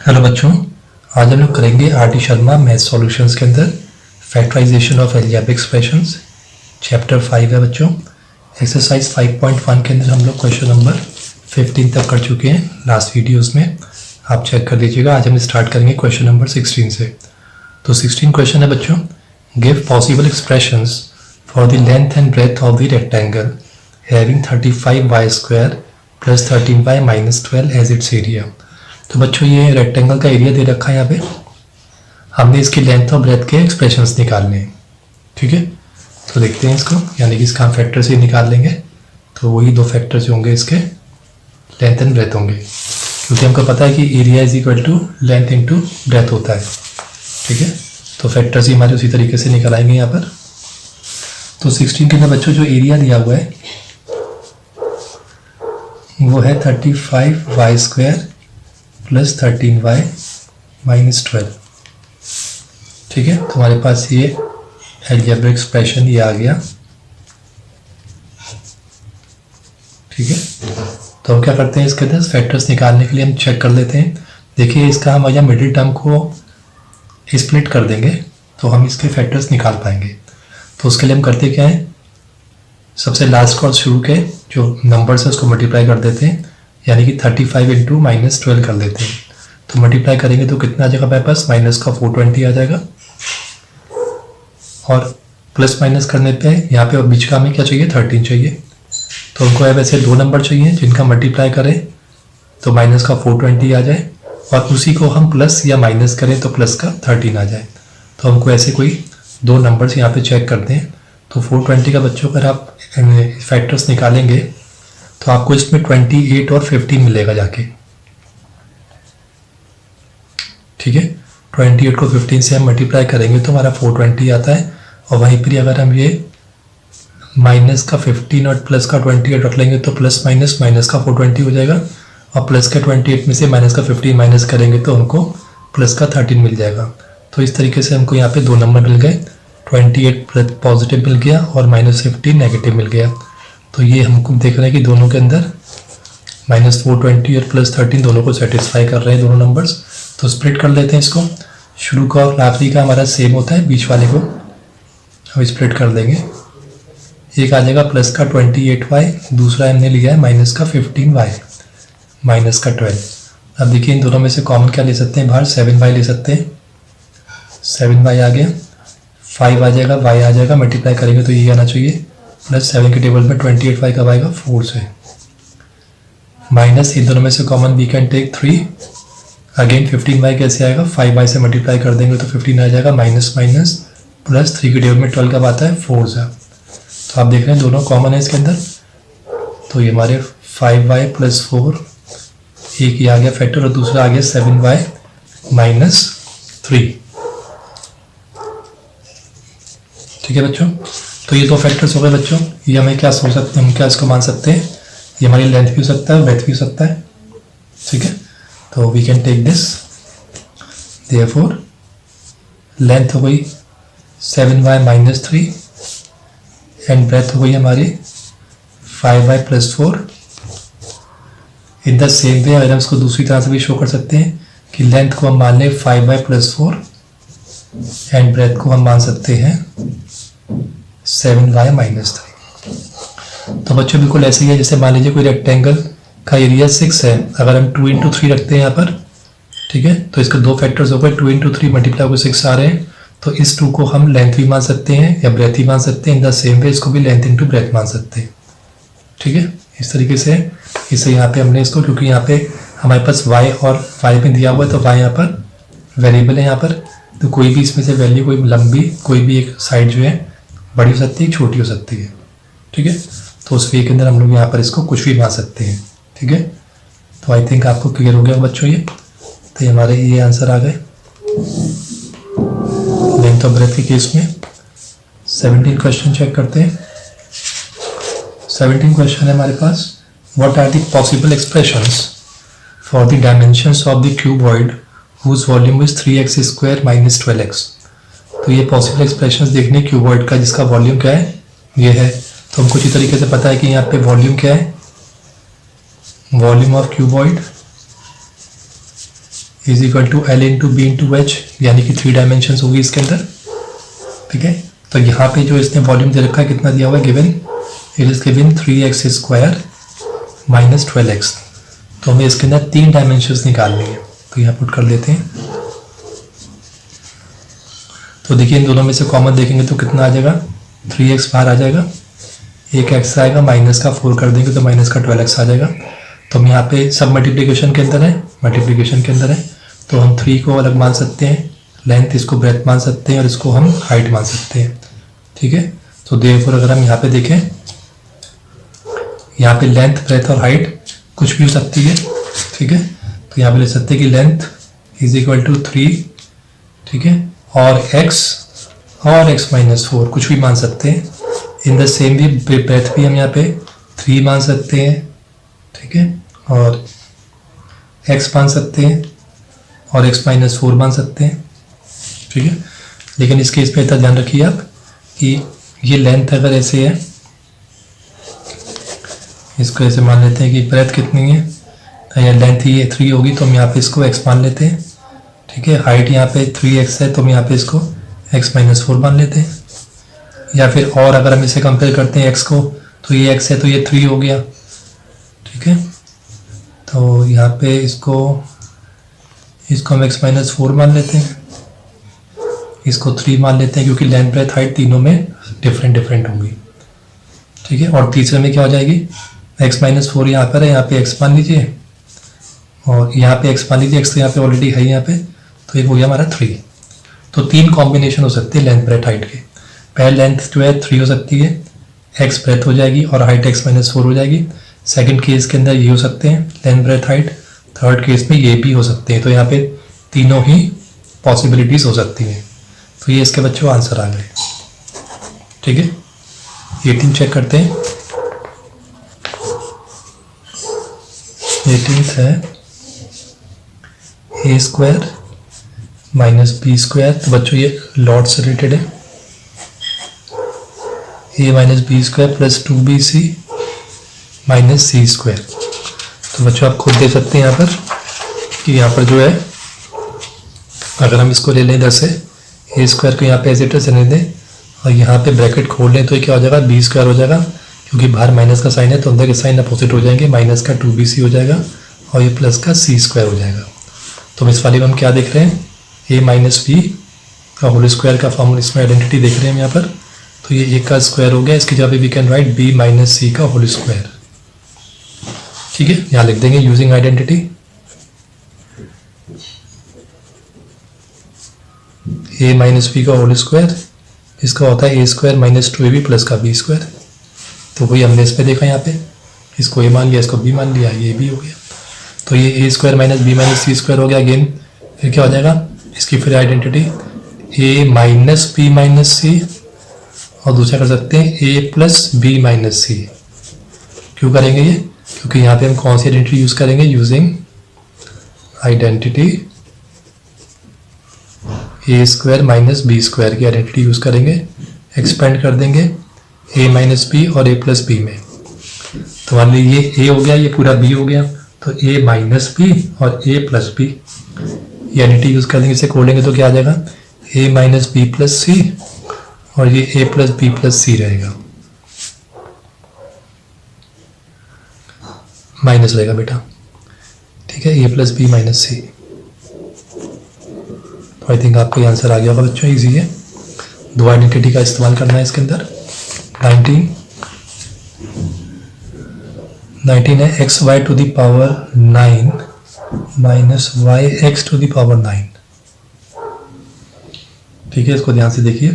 Hello बच्चों, आज हम लोग करेंगे R T Sharma math solutions के अंदर factorisation of algebraic expressions. Chapter 5 है बच्चों। एक्सरसाइज 5.1 के अंदर हम लोग क्वेश्चन नंबर 15 तक कर चुके हैं लास्ट वीडियोस में, आप चेक कर लीजिएगा। आज हम स्टार्ट करेंगे क्वेश्चन नंबर 16 से। तो 16 क्वेश्चन है बच्चों, give possible expressions for the length and breadth of the rectangle having 35y² plus 13y minus 12 as its area. तो बच्चों ये रेक्टेंगल का एरिया दे रखा है, यहाँ पे हमने इसकी लेंथ और ब्रेथ के एक्सप्रेशंस निकालने हैं। ठीक है, तो देखते हैं इसको, यानी कि इसका हम फैक्टर से निकाल लेंगे। तो वही दो फैक्टर्स होंगे इसके, लेंथ एंड ब्रेथ होंगे, क्योंकि हमको पता है कि area is equal to length into breadth होता है। ठीक है, तो फैक्टर्स ही हमारे उसी तरीके से निकल आएंगे यहाँ पर। तो 16 के अंदर बच्चों जो एरिया दिया हुआ है वो है 35y² प्लस 13y माइनस 12। ठीक है, तो हमारे पास ये अलजेब्रिक एक्सप्रेशन ये आ गया। ठीक है, तो हम क्या करते हैं, इसके अंदर फैक्टर्स निकालने के लिए हम चेक कर लेते हैं। देखिए इसका हम या मिडिल टर्म को स्प्लिट कर देंगे तो हम इसके फैक्टर्स निकाल पाएंगे। तो उसके लिए हम करते क्या है, सबसे लास्ट को शुरू के जो नंबर्स है उसको मल्टीप्लाई कर देते हैं, यानी कि 35 इंटू माइनस 12 कर लेते हैं। तो मल्टीप्लाई करेंगे तो कितना आ जाएगा हमारे पास, माइनस का 420 आ जाएगा। और प्लस माइनस करने पे यहाँ पे बीच का हमें क्या चाहिए, 13 चाहिए। तो हमको वैसे दो नंबर चाहिए जिनका मल्टीप्लाई करें तो माइनस का 420 आ जाए, और उसी को हम प्लस या माइनस करें तो प्लस का 13 आ जाए। तो हमको ऐसे कोई दो नंबर्स यहाँ पे चेक करते हैं। तो 420 का बच्चों अगर आप फैक्टर्स निकालेंगे तो आपको इसमें 28 और 15 मिलेगा जाके। ठीक है, 28 को 15 से हम मल्टीप्लाई करेंगे तो हमारा 420 आता है। और वहीं पर अगर हम ये माइनस का 15 और प्लस का 28 रख लेंगे तो प्लस माइनस माइनस का 420 हो जाएगा, और प्लस का 28 में से माइनस का 15 माइनस करेंगे तो हमको प्लस का 13 मिल जाएगा। तो इस तरीके से हमको यहाँ पे दो नंबर मिल गए, 28 पॉजिटिव मिल गया और माइनस 15 नेगेटिव मिल गया। तो ये हमको देख रहे हैं कि दोनों के अंदर माइनस 420 और प्लस 13 दोनों को सेटिस्फाई कर रहे हैं दोनों नंबर्स। तो स्प्लिट कर लेते हैं इसको, शुरू का और आखिरी का हमारा सेम होता है, बीच वाले को हम स्प्लिट कर देंगे। एक आ जाएगा प्लस का 28y, दूसरा हमने लिया है माइनस का 15y माइनस का 12। अब देखिए इन दोनों में से कॉमन क्या ले सकते हैं, बाहर 7y ले सकते हैं। 7y आ गया, 5 आ जाएगा, y आ जाएगा, मल्टीप्लाई करेंगे तो ये आना चाहिए प्लस 7 के टेबल में 28y कब आएगा, 4 से। माइनस इन दोनों में से common we can take 3, again 15y कैसे आएगा, 5y से मल्टीप्लाई कर देंगे तो 15 आ जाएगा, माइनस माइनस प्लस 3 के टेबल में 12 कब आता है, 4 से। तो आप देख रहे हैं दोनों कॉमन है इसके अंदर। तो ये हमारे 5y प्लस 4, एक ये आ गया फैक्टर और दूसरा आ गया 7y माइनस 3। ठीक है बच्चों, तो ये दो फैक्टर्स हो गए बच्चों। ये हमें क्या सोच सकते हैं, हम क्या इसको मान सकते हैं, ये हमारी लेंथ भी हो सकता है, ब्रेथ भी हो सकता है। ठीक है, तो we can take this, therefore length हो गई 7y माइनस 3 एंड ब्रेथ हो गई हमारी 5y plus 4। In the same वे अगर हम इसको दूसरी तरह से भी शो कर सकते हैं कि लेंथ को हम मान लें 5y प्लस 4 एंड ब्रेथ को हम मान सकते हैं 7y माइनस 3। तो बच्चों बिल्कुल ऐसे ही है जैसे मान लीजिए कोई रेक्टेंगल का एरिया 6 है, अगर हम 2 इंटू 3 रखते हैं यहाँ पर। ठीक है, तो इसके दो फैक्टर्स हो गए, 2 इंटू 3 मल्टीप्लाई को 6 आ रहे हैं। तो इस 2 को हम लेंथ भी मान सकते हैं या ब्रेथ ही मान सकते हैं। इन द सेम वे इसको भी लेंथ इंटू ब्रेथ मान सकते हैं। ठीक है, इस तरीके से इसे यहाँ पे हमने इसको, क्योंकि यहाँ पे हमारे पास y और y में दिया हुआ है तो y यहाँ पर वेरिएबल है यहाँ पर, तो कोई भी इसमें से वैल्यू, कोई लंबी कोई भी एक साइड जो है बड़ी हो सकती है, छोटी हो सकती है। ठीक है, तो उस वे के अंदर हम लोग यहाँ पर इसको कुछ भी मान सकते हैं। ठीक है, तो आई थिंक आपको क्लियर हो गया बच्चों ये। तो हमारे ये आंसर आ गए लेंथ ऑफ ब्रेथ के केस में। 17 क्वेश्चन चेक करते हैं। 17 क्वेश्चन है हमारे पास, what are the possible expressions for the dimensions of the cuboid whose volume is 3x² minus 12x। तो ये पॉसिबल एक्सप्रेशंस देखने क्यूबॉइड का जिसका वॉल्यूम क्या है, ये है। तो हमको इसी तरीके से पता है कि यहाँ पे वॉल्यूम क्या है, volume of cuboid is equal to L into B into H, यानी कि 3 डायमेंशन होगी इसके अंदर। ठीक है, तो यहाँ पे जो इसने वॉल्यूम दे रखा है कितना दिया हुआ है, given it is given 3x square minus 12x। तो हमें इसके अंदर 3 डायमेंशन निकालनी है, तो यहाँ पुट कर देते हैं। तो देखिए इन दोनों में से कॉमन देखेंगे तो कितना आ जाएगा, 3x बाहर आ जाएगा, एक x आएगा, माइनस का 4 कर देंगे तो माइनस का 12x आ जाएगा। तो हम यहाँ पे सब मल्टीप्लिकेशन के अंदर है, मल्टीप्लिकेशन के अंदर है, तो हम 3 को अलग मान सकते हैं, लेंथ इसको ब्रेथ मान सकते हैं और इसको हम हाइट मान सकते हैं। ठीक है, तो देयरफॉर अगर हम यहाँ पे देखें, यहाँ पे लेंथ ब्रेथ और हाइट कुछ भी हो सकती है। ठीक है, तो यहाँ पे लिख सकते हैं कि लेंथ इज इक्वल टू 3, ठीक है, और x माइनस 4 कुछ भी मान सकते हैं। In the same way breadth भी हम यहाँ पे 3 मान सकते हैं, ठीक है, और x मान सकते हैं और x माइनस 4 मान सकते हैं। ठीक है, लेकिन इस केस में इतना ध्यान रखिए आप कि ये लेंथ अगर ऐसे है, इसको ऐसे मान लेते हैं कि ब्रेथ कितनी है, या लेंथ ये 3 होगी तो हम यहाँ पे इसको x मान लेते हैं। ठीक है, हाइट यहाँ पे 3x है तो हम यहाँ पे इसको x माइनस 4 मान लेते हैं। या फिर और अगर हम इसे कंपेयर करते हैं x को, तो ये x है तो ये 3 हो गया। ठीक है, तो यहाँ पे इसको हम x माइनस 4 मान लेते हैं, इसको 3 मान लेते हैं, क्योंकि लेंथ ब्रेथ हाइट तीनों में डिफरेंट होंगी। ठीक है, और तीसरे में क्या हो जाएगी, x माइनस 4 यहाँ पर है, यहाँ पे x मान लीजिए, और यहाँ पे x मान लीजिए, x तो यहाँ पे ऑलरेडी है यहाँ पे, तो एक हो गया हमारा 3। तो 3 कॉम्बिनेशन हो सकते हैं लेंथ ब्रेथ हाइट के। पहले लेंथ जो है 3 हो सकती है, x ब्रेथ हो जाएगी और हाइट x माइनस 4 हो जाएगी। सेकंड केस के अंदर ये हो सकते हैं length breadth height, third case में ये भी हो सकते हैं। तो यहाँ पे तीनों ही पॉसिबिलिटीज हो सकती हैं। तो ये इसके बच्चों आंसर आ गए। ठीक है, 18 चेक करते हैं। 18th है a square minus B square. तो बच्चों ये लॉट से रिलेटेड है, a minus B square plus 2bc minus C square. तो बच्चों आप खुद देख सकते हैं यहाँ पर कि यहाँ पर जो है, अगर हम इसको ले लें इधर से a स्क्वायर को यहाँ पे एज इट इज रहने दें और यहाँ पे ब्रैकेट खोल लें, तो ये क्या हो जाएगा, बी स्क्वायर हो जाएगा, क्योंकि बाहर माइनस का साइन है तो अंदर के साइन अपोजिट हो जाएंगे, माइनस का 2bc हो जाएगा और ये प्लस का सी स्क्वायर हो जाएगा। तो इस वाले में हम क्या देख रहे हैं, a माइनस बी का होल स्क्वायर का फॉर्मूला, इसमें आइडेंटिटी देख रहे हैं हम यहाँ पर। तो ये a का स्क्वायर हो गया, इसकी जगह पे we can write b minus C का होल स्क्वायर। ठीक है, यहाँ लिख देंगे using identity a minus B का होल स्क्वायर, इसका होता है a square minus 2ab plus का b स्क्वायर। तो वही हमने इस पे देखा, यहाँ पे इसको a मान लिया, इसको b मान लिया, ये b हो गया। तो ये a square minus B minus C square हो गया। अगेन फिर क्या हो जाएगा, इसकी फिर identity a minus B minus C, और दूसरा कर सकते हैं a plus B minus C. क्यों करेंगे ये, क्योंकि यहाँ पे हम कौन सी आइडेंटिटी यूज करेंगे, using identity a square minus B square की आइडेंटिटी यूज करेंगे, एक्सपेंड कर देंगे a माइनस बी और a प्लस बी में। तो मान लीजिए ये a हो गया, ये पूरा b हो गया, तो a माइनस बी और a प्लस बी ये आइडेंटिटी यूज कर देंगे। इसे खोलेंगे तो क्या आ जाएगा, a माइनस बी प्लस सी और ये a प्लस बी प्लस सी रहेगा, माइनस रहेगा बेटा। ठीक है, a प्लस बी माइनस सी। तो आई थिंक आपको ये आंसर आ गया होगा बच्चों, इजी है। 2 आइडेंटिटी का इस्तेमाल करना है इसके अंदर। 19 है X Y to the power 9 minus Y X to the power 9। ठीक है, इसको ध्यान से देखिए।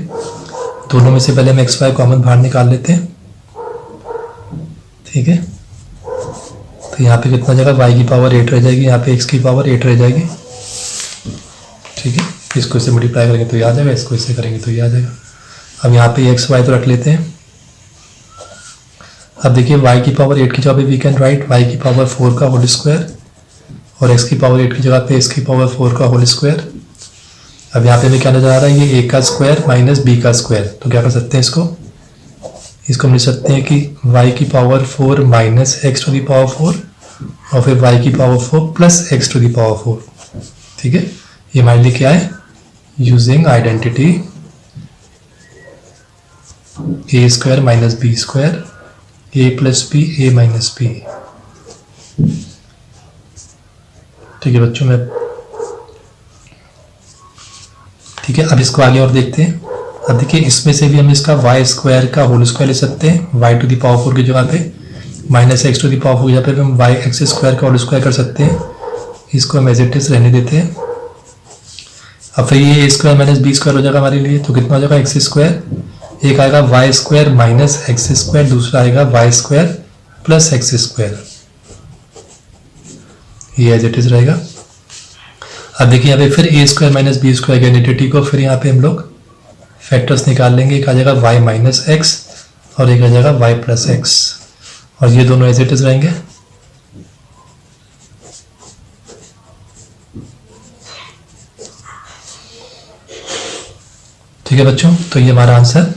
दोनों में से पहले हम एक्स वाई कॉमन बाहर निकाल लेते हैं। ठीक है, तो यहाँ पे कितना जाएगा, y की पावर 8 रह जाएगी, यहाँ पे x की पावर 8 रह जाएगी। ठीक है, इसको इससे मल्टीप्लाई करेंगे तो ये आ जाएगा, इसको इससे करेंगे तो ये आ जाएगा। अब यहाँ पे एक्स वाई तो रख लेते हैं। अब देखिए y की पावर 8 की जगह पे वी कैन राइट y की पावर 4 का होल स्क्वायर और x की पावर 8 की जगह पे x की पावर 4 का होल स्क्वायर। अब यहाँ पे हमें क्या नजर आ रहा है, ये a का स्क्वायर माइनस b का स्क्वायर। तो क्या कर सकते हैं, इसको हम लिख सकते हैं कि y की power 4 minus X to the power 4 और फिर y की power 4 plus X to the power 4। ठीक है, ये हमारे लिए क्या है, using identity A square minus B square A plus B A minus B. ठीक है बच्चों में, ठीक है। अब इसको आगे और देखते हैं। अब देखिए इसमें से भी हम इसका वाई स्क्वायर का होल स्क्वायर ले सकते हैं, वाई टू द पावर 4 की जगह पे minus X to the power 4 की जगह पे हम वाई एक्स स्क्वायर का होल स्क्वायर कर सकते हैं। इसको हम एज इट इज रहने देते हैं। अब फिर ये ए स्क्वायर माइनस बी स्क्वायर हो जाएगा हमारे लिए, तो कितना हो जाएगा एक्स स्क्वायर, एक आएगा y square minus x square, दूसरा आएगा y square plus x square, ये एज इट इज रहेगा। अब देखिए यहाँ पे फिर a square minus B square की आइडेंटिटी को फिर यहाँ पे हम लोग फैक्टर्स निकाल लेंगे। एक आ जाएगा वाई माइनस एक्स और एक आ जाएगा वाई प्लस एक्स, और ये दोनों एज इट इज रहेंगे। ठीक है बच्चों, तो ये हमारा आंसर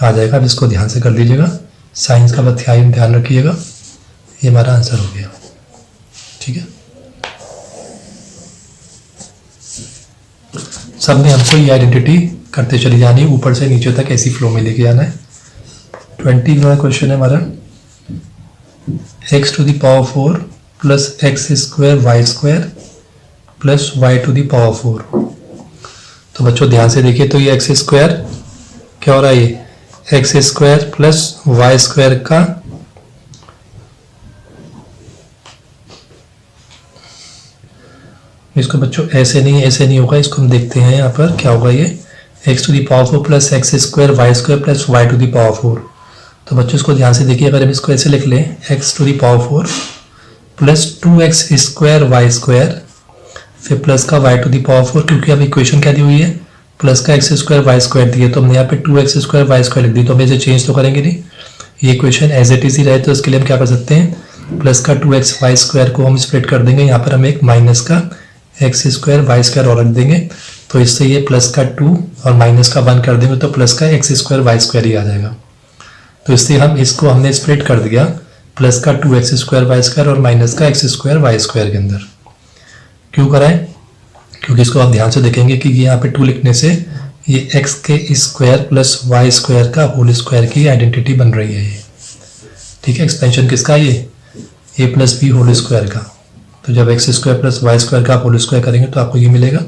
आ जाएगा। अब इसको ध्यान से कर लीजिएगा, साइंस का ध्यान रखिएगा, ये हमारा आंसर हो गया। ठीक है, सब में हमको ये आइडेंटिटी करते चली जानी है, ऊपर से नीचे तक ऐसी फ्लो में लेके जाना है। 20 क्वेश्चन है हमारा, x to the power 4 plus x square y square plus y to the power 4। तो बच्चों ध्यान से देखिए, तो ये एक्स स्क्वायर क्या हो रहा है, ये x square plus y square का इसको बच्चों ऐसे नहीं होगा, इसको हम देखते हैं यहाँ पर क्या होगा। ये x to the power 4 plus x square y square plus y to the power 4। तो बच्चों इसको ध्यान से देखिए, अगर हम इसको ऐसे लिख लें, x to the power 4 plus 2x square y square फिर प्लस का वाई टू दी पावर 4, क्योंकि अब इक्वेशन क्या दी हुई है, प्लस का एक्स स्क्वायर वाई स्क्वायर दी है, तो हमने यहाँ पे 2x स्क्वायर वाई स्क्वायर लिख दी, तो हम इसे चेंज तो करेंगे नहीं, ये इक्वेशन एज इट इज ही रहे। तो इसके लिए हम क्या कर सकते हैं, प्लस का 2x वाई स्क्वायर को हम स्प्लिट कर देंगे, यहाँ पर हम एक माइनस का एक्स स्क्वायर वाई स्क्वायर और रख देंगे, तो इससे ये प्लस का 2 और माइनस का 1 कर देंगे, तो प्लस का एक्स स्क्वायर वाई स्क्वायर ही आ जाएगा। तो इससे हम इसको हमने स्प्लिट कर दिया, प्लस का 2x स्क्वायर वाई स्क्वायर और माइनस का एक्स स्क्वायर वाई स्क्वायर के अंदर। क्यों कराएं, क्योंकि इसको आप ध्यान से देखेंगे कि यहाँ पे 2 लिखने से ये एक्स के स्क्वायर प्लस वाई स्क्वायर का होल स्क्वायर की आइडेंटिटी बन रही है ये। ठीक है, एक्सपेंशन किसका, ये a plus b whole square का। तो जब x square plus y square का होल स्क्वायर करेंगे तो आपको ये मिलेगा,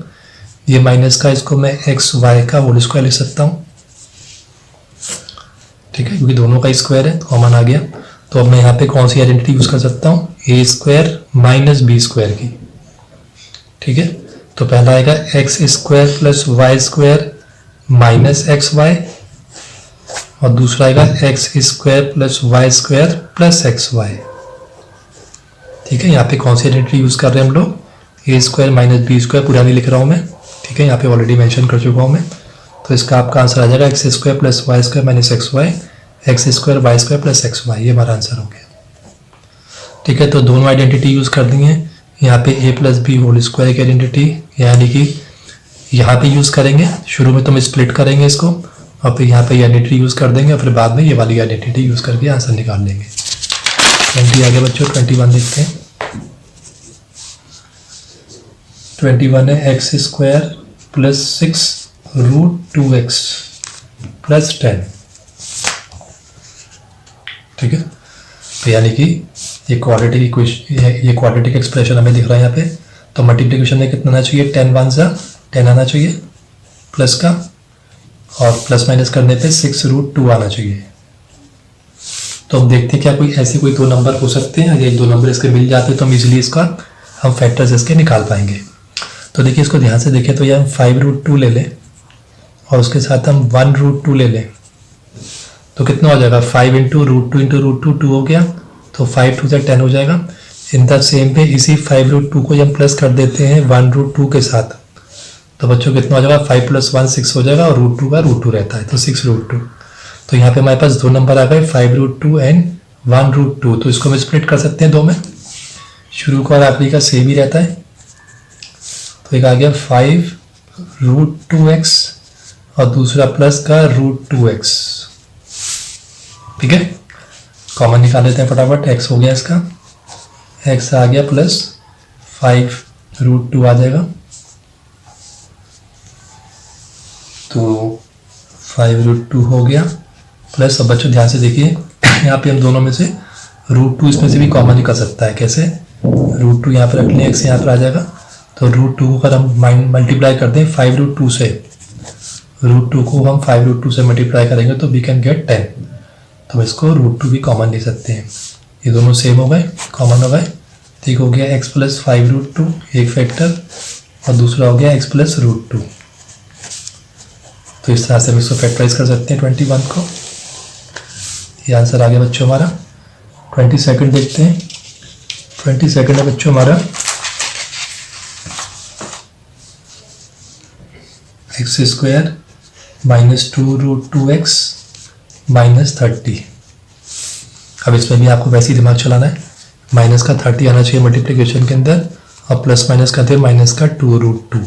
ये माइनस का इसको मैं एक्स वाई का होल स्क्वायर लिख सकता हूँ। ठीक है, क्योंकि दोनों का स्क्वायर है, कॉमन आ गया। तो अब मैं यहाँ पे कौन सी आइडेंटिटी यूज कर सकता हूँ, a square minus B square की। ठीक है, तो पहला आएगा x square plus y square minus x y, और दूसरा आएगा x square plus y square plus x y. ठीक है, यहाँ पे कौन सी आइडेंटिटी यूज कर रहे हैं हम लोग, ए स्क्वायर माइनस बी स्क्वायर, पूरा नहीं लिख रहा हूँ मैं। ठीक है, यहाँ पे ऑलरेडी मेंशन कर चुका हूँ मैं। तो इसका आपका आंसर आ जाएगा x square plus y square minus x y, x square y square plus x y, ये हमारा आंसर हो गया। ठीक है, तो दोनों आइडेंटिटी यूज कर दी है। यहाँ पे ए प्लस बी होल स्क्वायर की आइडेंटिटी यानी कि यहाँ पे यूज करेंगे, शुरू में तो हम स्प्लिट करेंगे इसको, और फिर यहाँ पे ये आइडेंटिटी यूज कर देंगे, और फिर बाद में ये वाली आइडेंटिटी यूज करके आंसर निकाल लेंगे। 20 आगे बच्चों, 21 देखते हैं। 21 है x square plus 6 root 2x plus 10। ठीक है, तो यानी कि ये क्वाड्रेटिक इक्वेशन, ये क्वाड्रेटिक एक्सप्रेशन हमें दिख रहा है यहाँ पे। तो मल्टीप्लिकेशन में कितना आना चाहिए, 10 1 सा 10 आना चाहिए प्लस का, और प्लस माइनस करने पे 6 रूट 2 आना चाहिए। तो हम देखते हैं क्या कोई ऐसे कोई दो नंबर हो सकते हैं, अगर 2 नंबर इसके मिल जाते हैं तो हम इजीली इसका हम फैक्टर्स इसके निकाल पाएंगे। तो देखिए इसको ध्यान से देखें, तो ये हम 5 रूट 2 ले लें और उसके साथ हम 1 रूट 2 ले लें, तो कितना हो जाएगा, 5 इंटू रूट 2 2 हो गया, तो 5 2 से 10 हो जाएगा। इन द सेम पे इसी 5 रूट 2 को हम प्लस कर देते हैं 1 रूट 2 के साथ, तो बच्चों कितना हो जाएगा, 5 प्लस 1 6 हो जाएगा, और रूट 2 का रूट 2 रहता है, तो 6 रूट 2। तो यहाँ पे हमारे पास 2 नंबर आ गए, 5 रूट 2 एंड 1 रूट 2। तो इसको हम स्प्लिट कर सकते हैं 2 में, शुरू का और आखिरी का सेम ही रहता है। तो एक आ गया 5 रूट 2x और दूसरा प्लस का रूट 2x। ठीक है, कॉमन निकाल लेते हैं फटाफट, x हो गया इसका, x आ गया प्लस 5 रूट 2 आ जाएगा, तो 5√2 हो गया प्लस, अब बच्चों ध्यान से देखिए यहाँ पे हम दोनों में से √2 इसमें से भी कॉमन निकल सकता है। कैसे? √2 यहाँ पर रख लें, x यहाँ पर आ जाएगा, तो √2 को अगर हम मल्टीप्लाई कर दें 5√2 से, √2 को हम 5√2 से मल्टीप्लाई करेंगे तो वी कैन गेट 10। तो इसको √2 भी कॉमन ले सकते हैं। ये दोनों सेम हो गए, कॉमन हो गए। ठीक हो गया x प्लस 5√2 एक फैक्टर, और दूसरा हो गया x प्लस √2। तो इस तरह से हम इसको फैक्टराइज कर सकते हैं 21 को। ये आंसर आ गया बच्चों हमारा। 22 देखते हैं। 22 है बच्चों हमारा x² माइनस 2√2x माइनस 30। अब इसमें भी आपको वैसे ही दिमाग चलाना है, माइनस का 30 आना चाहिए मल्टीप्लिकेशन के अंदर, और प्लस माइनस का थे माइनस का 2√2।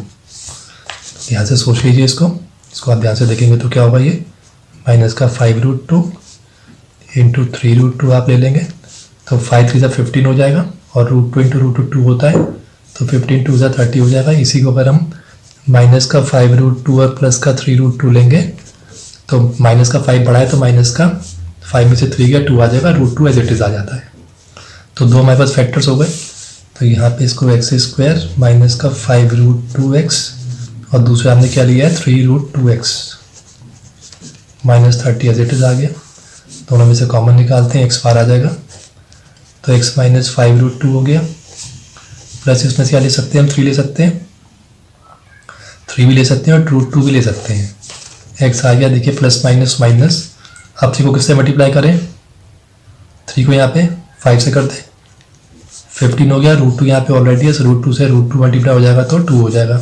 ध्यान से सोच लीजिए इसको आप ध्यान से देखेंगे तो क्या होगा, ये माइनस का 5√2 इंटू 3√2 आप ले लेंगे तो 5 3 15 हो जाएगा, और √2 इंटू √2 होता है तो 15 2 30 हो जाएगा। इसी को अगर हम माइनस का 5√2 और प्लस का 3√2 लेंगे तो माइनस का 5 बढ़ा है तो माइनस का 5 में से 3 गया 2 आ जाएगा, √2 एज इट इज आ जाता है। तो दो हमारे पास फैक्टर्स हो गए। तो यहाँ पे इसको x² माइनस का 5√2x और दूसरा हमने क्या लिया है 3√2x minus 30 as it is आ गया। दोनों में से कॉमन निकालते हैं, x बार आ जाएगा तो x माइनस 5√2 हो गया, प्लस इसमें से क्या ले सकते हैं हम 3 ले सकते हैं, 3 भी ले सकते हैं और √2 भी ले सकते हैं। x आ गया, देखिए प्लस माइनस माइनस। अब 3 को किससे मल्टीप्लाई करें, 3 को यहाँ पे 5 से कर दें, 15 हो गया, √2 यहाँ पे ऑलरेडी है, √2 से √2 मल्टीप्लाई हो जाएगा तो 2 हो जाएगा।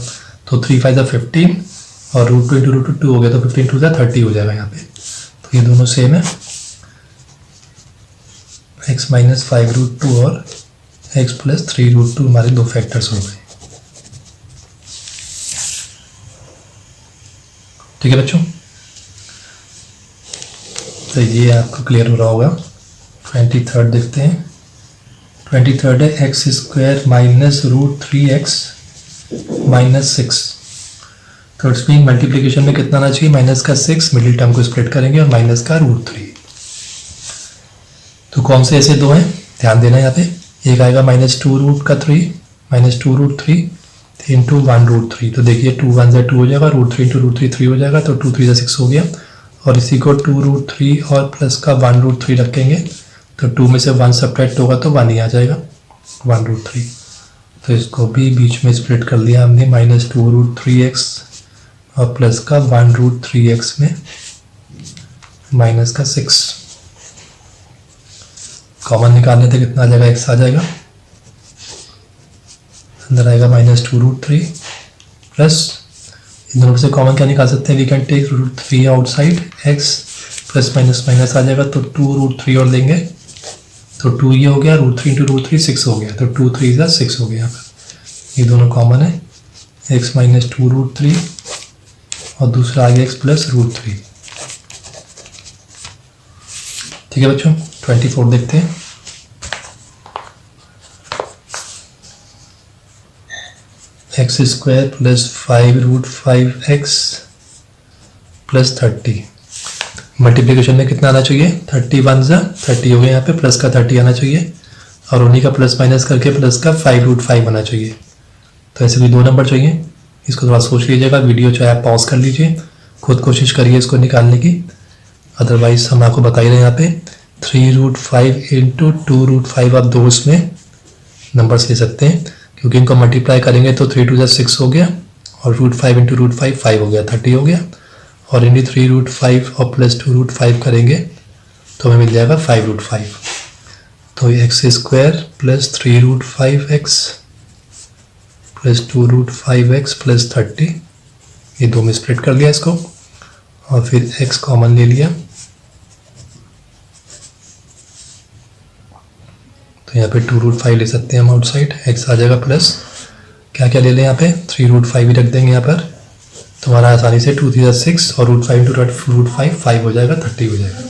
तो 3 5 15 और √2 इंटू √2 हो गया तो 15 2 30 हो जाएगा यहाँ पे। तो ये दोनों सेम है, x माइनस 5√2 और x प्लस 3√2 हमारे दो फैक्टर्स हो गए। ठीक है बच्चों, तो ये आपको क्लियर हो रहा होगा। 23 देखते हैं। 23 है x² माइनस √3x माइनस 6। तो इट्स मीन मल्टीप्लिकेशन में कितना आना चाहिए, माइनस का 6, मिडिल टर्म को स्प्लिट करेंगे और माइनस का √3। तो कौन से ऐसे दो हैं, ध्यान देना यहाँ पे। एक आएगा माइनस 2√3 माइनस 2√3 इंटू 1√3। तो देखिए 2 1 से 2 हो जाएगा, √3 इंटू √3 3 हो जाएगा, तो 2 3 से 6 हो गया। और इसी को 2√3 और प्लस का 1√3 रखेंगे तो 2 में से 1 सब्ट्रैक्ट होगा तो 1 ही आ जाएगा 1√3। तो इसको भी बीच में स्प्लिट कर लिया हमने, माइनस 2√3x और प्लस का 1√3x में माइनस का 6। कॉमन निकालने थे कितना आ जाएगा, x आ जाएगा, अंदर आएगा माइनस 2√3 प्लस इन दोनों से कॉमन क्या निकाल सकते हैं, we can take √3 outside, x plus minus minus आ जाएगा तो 2√3 और लेंगे तो 2 ये हो गया, √3 इंटू √3 6 हो गया, तो 2 3 जा 6 हो गया यहाँ पर। ये दोनों कॉमन है, x माइनस 2√3 और दूसरा आ गया x प्लस √3। ठीक है बच्चों, 24 देखते हैं। x² plus 5√5x plus 30। Multiplication में कितना आना चाहिए, 31 जा 30 हो गया यहाँ पे, प्लस का 30 आना चाहिए और उन्हीं का प्लस माइनस करके प्लस का 5√5 आना चाहिए। तो ऐसे भी दो नंबर चाहिए। इसको थोड़ा सोच लीजिएगा, वीडियो चाहे आप पॉज कर लीजिए, खुद कोशिश करिए इसको निकालने की। अदरवाइज हम आपको बता ही रहे हैं यहाँ पे 3√5 इंटू 2√5 आप दो इसमें नंबर्स ले सकते हैं, क्योंकि इनको मल्टीप्लाई करेंगे तो 3 2 6 हो गया और √5 इंटू √5 5 हो गया, 30 हो गया। और इन्हीं 3√5 और प्लस 2√5 करेंगे तो हमें मिल जाएगा 5√5। तो x² plus 3√5x plus 2√5x plus 30, ये दो में स्प्लिट कर लिया इसको और फिर x कॉमन ले लिया। तो यहाँ पे 2√5 ले सकते हैं हम आउटसाइड, x आ जाएगा प्लस क्या क्या ले लें यहाँ पे 3√5 भी रख देंगे यहाँ पर, तो हमारा आसानी से 2 3 6 और √5 इंटू √5 5 हो जाएगा, 30 हो जाएगा।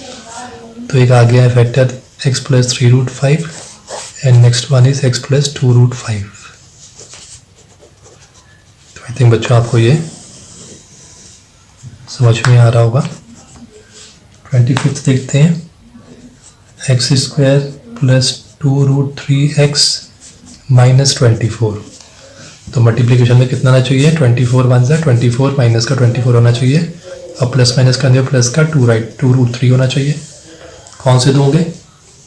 तो एक आ गया है factor x plus 3√5 and next one is x plus 2√5। तो आई थिंक बच्चों आपको ये समझ में आ रहा होगा। 25 देखते हैं, x square plus 2√3x minus 24। तो मल्टीप्लिकेशन में कितना आना चाहिए, 24 वन सा 24 माइनस का 24 होना चाहिए और प्लस माइनस का अंदर प्लस का 2√3 होना चाहिए। कौन से दोगे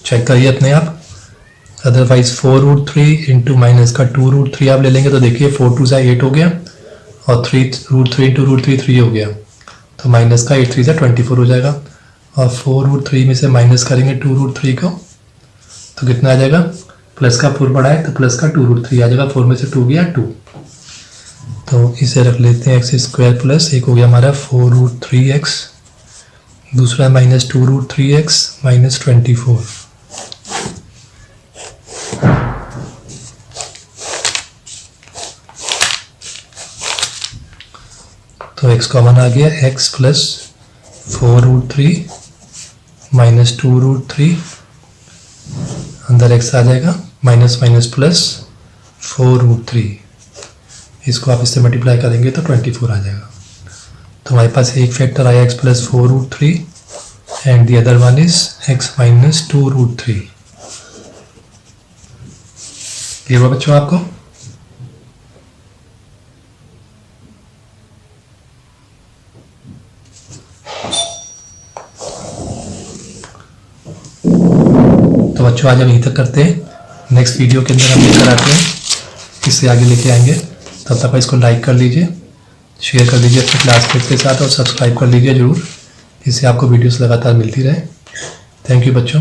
चेक करिए अपने आप, अदरवाइज 4√3 इंटू माइनस का 2√3 आप ले लेंगे तो देखिए 4 2 सा 8 हो गया और 3√3 इंटू √3 3 हो गया, तो माइनस का 8 3 सा 24 हो जाएगा और 4√3 में से माइनस करेंगे 2√3 को तो कितना आ जाएगा, प्लस का 4 बढ़ा है तो प्लस का 2√3 आ जाएगा, 4 में से 2 गया 2। तो इसे रख लेते हैं एक्स स्क्वायर प्लस एक हो गया हमारा 4√3x, दूसरा माइनस 2√3x माइनस 24। तो x कॉमन आ गया, x प्लस 4√3 माइनस 2√3, अंदर x आ जाएगा माइनस माइनस प्लस 4√3, इसको आप इससे मल्टीप्लाई करेंगे तो 24 आ जाएगा। तो हमारे पास एक फैक्टर आया x plus 4√3 and the other one is x minus 2√3। Clear हुआ बच्चों आपको? तो बच्चों आज हम यहीं तक करते हैं, नेक्स्ट वीडियो के अंदर हम लेकर आते हैं, इससे आगे लेके आएंगे। तब तक इसको लाइक कर लीजिए, शेयर कर लीजिए अपने क्लासमेट के साथ और सब्सक्राइब कर लीजिए ज़रूर, इससे आपको वीडियोस लगातार मिलती रहे। थैंक यू बच्चों।